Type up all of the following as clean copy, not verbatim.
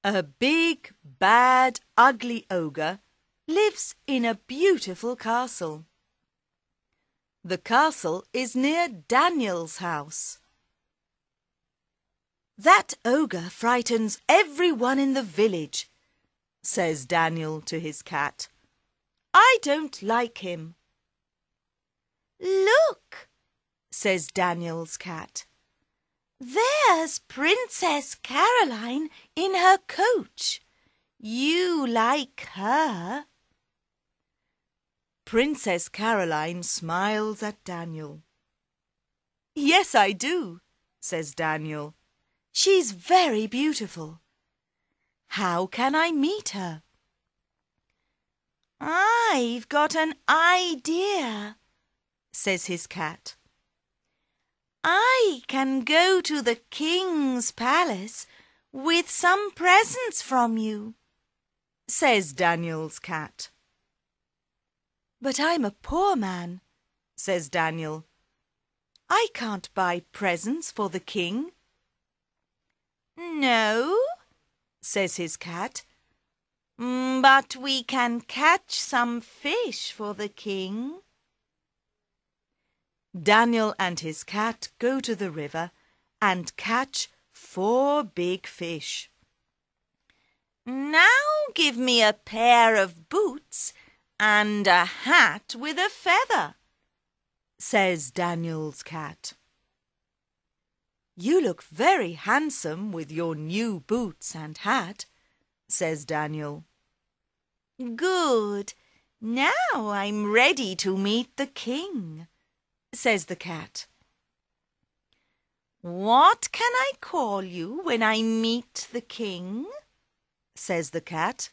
A big, bad, ugly ogre lives in a beautiful castle. The castle is near Daniel's house. "That ogre frightens everyone in the village," says Daniel to his cat. "I don't like him." "Look," says Daniel's cat. "There's Princess Caroline in her coach. You like her." Princess Caroline smiles at Daniel. "Yes, I do," says Daniel. "She's very beautiful. How can I meet her?" "I've got an idea," says his cat. "I can go to the king's palace with some presents from you," says Daniel's cat. "But I'm a poor man," says Daniel. "I can't buy presents for the king." "No," says his cat, "but we can catch some fish for the king." Daniel and his cat go to the river and catch 4 big fish. "Now give me a pair of boots and a hat with a feather," says Daniel's cat. "You look very handsome with your new boots and hat," says Daniel. "Good. Now I'm ready to meet the king," says the cat. "What can I call you when I meet the king?" says the cat.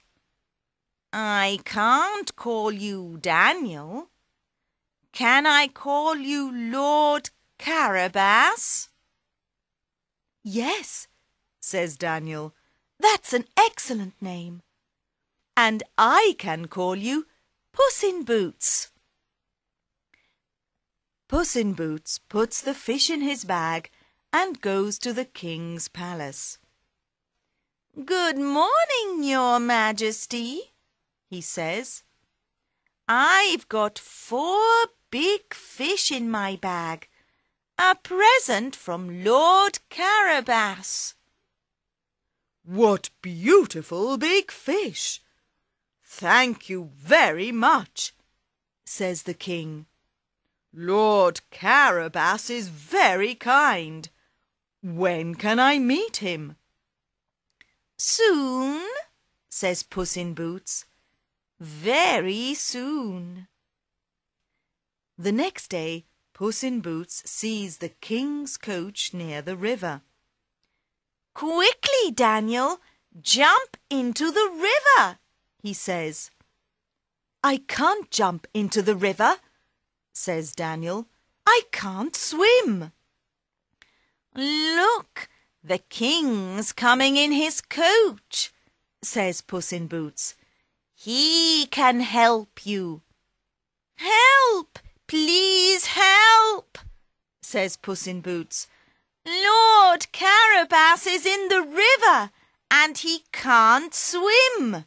"I can't call you Daniel. Can I call you Lord Carabas?" "Yes," says Daniel. "That's an excellent name. And I can call you Puss in Boots." Puss in Boots puts the fish in his bag and goes to the king's palace. "Good morning, your majesty," he says. "I've got 4 big fish in my bag, a present from Lord Carabas." "What beautiful big fish! Thank you very much," says the king. "Lord Carabas is very kind. When can I meet him?" "Soon," says Puss in Boots. "Very soon." The next day, Puss in Boots sees the king's coach near the river. "Quickly, Daniel, jump into the river," he says. "I can't jump into the river," says Daniel. "I can't swim." "Look, the king's coming in his coach," says Puss in Boots. "He can help you." "Help! Please help!" says Puss in Boots. "Lord Carabas is in the river and he can't swim."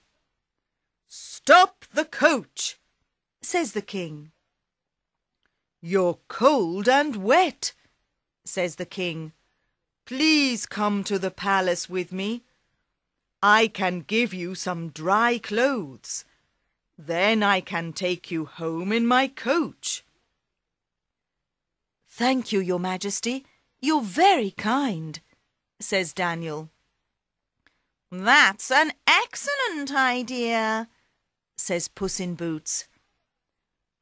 "Stop the coach," says the king. "You're cold and wet," says the king. "Please come to the palace with me. I can give you some dry clothes. Then I can take you home in my coach." "Thank you, your majesty. You're very kind," says Daniel. "That's an excellent idea," says Puss in Boots.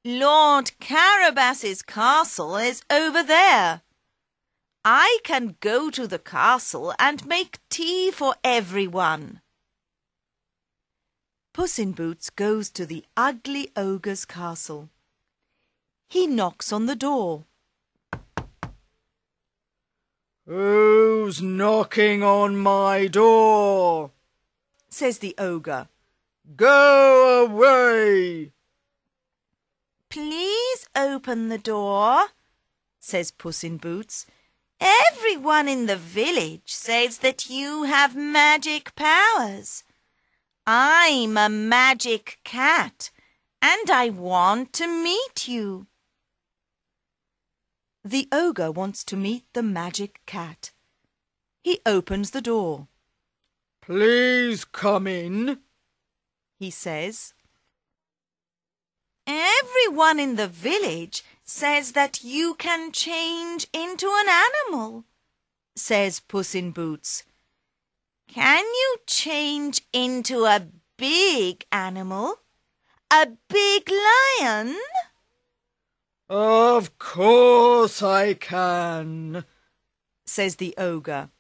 "Lord Carabas's castle is over there. I can go to the castle and make tea for everyone." Puss in Boots goes to the ugly ogre's castle. He knocks on the door. "Who's knocking on my door?" says the ogre. "Go away!" "Please open the door," says Puss in Boots. Everyone in the village says that you have magic powers. I'm a magic cat, and I want to meet you. The ogre wants to meet the magic cat. He opens the door. "Please come in," he says. Everyone in the village says that you can change into an animal, says Puss in Boots. Can you change into a big animal? A big lion? "Of course I can," says the ogre.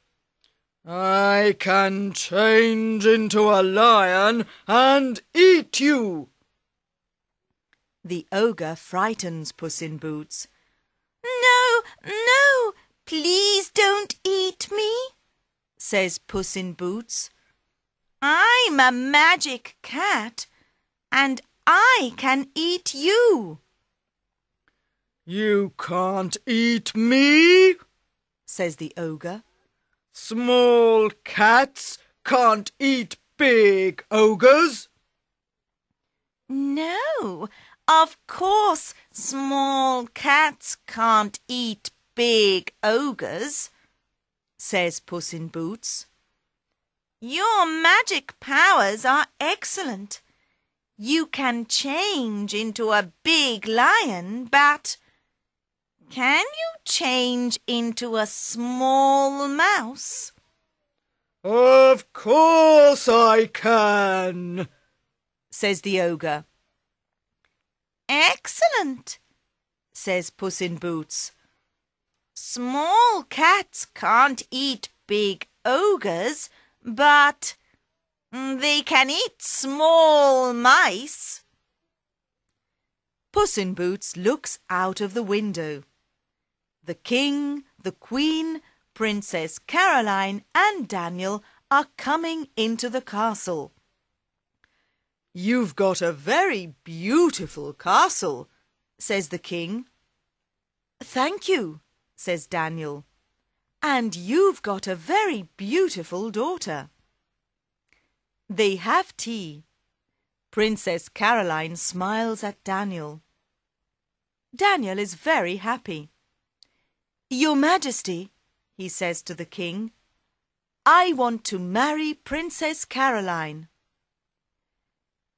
"I can change into a lion and eat you." The ogre frightens Puss in Boots. No, no, please don't eat me, says Puss in Boots. I'm a magic cat, and I can eat you. "You can't eat me," says the ogre. "Small cats can't eat big ogres." No, of course small cats can't eat big ogres, says Puss in Boots. Your magic powers are excellent. You can change into a big lion, but can you change into a small mouse? "Of course I can," says the ogre. Excellent, says Puss in Boots. Small cats can't eat big ogres, but they can eat small mice. Puss in Boots looks out of the window. The king, the queen, Princess Caroline and Daniel are coming into the castle. "You've got a very beautiful castle," says the king. "Thank you," says Daniel. "And you've got a very beautiful daughter." They have tea. Princess Caroline smiles at Daniel. Daniel is very happy. "Your Majesty," he says to the king, "I want to marry Princess Caroline."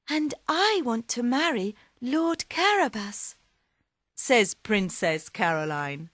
"And I want to marry Lord Carabas," says Princess Caroline.